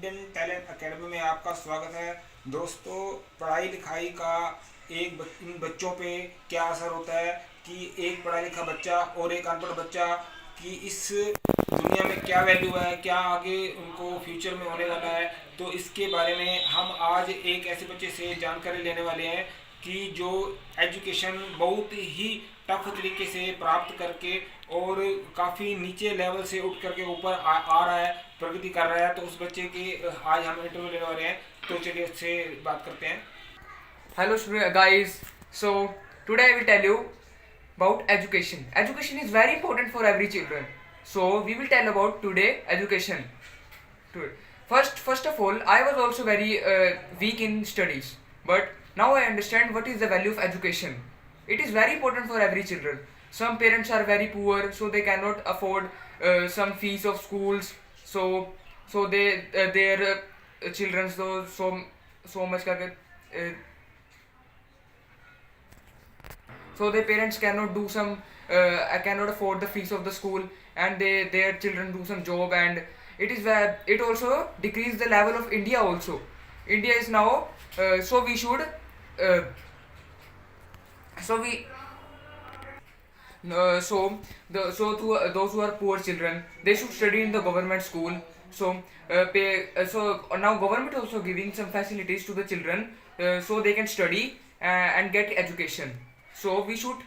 Indian talent academy में आपका स्वागत है। दोस्तों, पढ़ाई लिखाई का इन बच्चों पे क्या असर होता है कि एक पढ़ा लिखा बच्चा और एक अनपढ़ बच्चा की इस दुनिया में क्या वैल्यू है, क्या आगे उनको फ्यूचर में होने वाला है। तो इसके बारे में हम आज एक ऐसे बच्चे से जानकारी लेने वाले हैं कि जो एजुकेशन बहुत ही टफ तरीके से प्राप्त करके और काफ़ी नीचे लेवल से उठ करके ऊपर आ रहा है, प्रगति कर रहा है। तो उस बच्चे की आज हम इंटरव्यू लेने वाले हैं। तो चलिए उससे बात करते हैं। Hello guys, so today I will tell you about education. Education is very important for every children. So we will tell about today education. First of all, I was also very weak in studies, but now I understand what is the value of education. It is very important for every children. Some parents are very poor, so they cannot afford some fees of schools. So they their children so much so their parents cannot do some cannot afford the fees of the school, and their children do some job, and it is where it also decrease the level of India also. India is now so we should so we to those who are poor children, they should study in the government school. So now government also giving some facilities to the children, so they can study and get education. So we should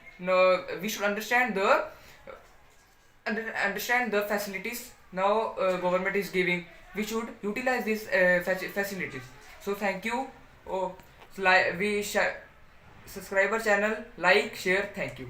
understand the facilities now government is giving. We should utilize these facilities. So thank you. Oh, subscribe our channel, like, share. Thank you.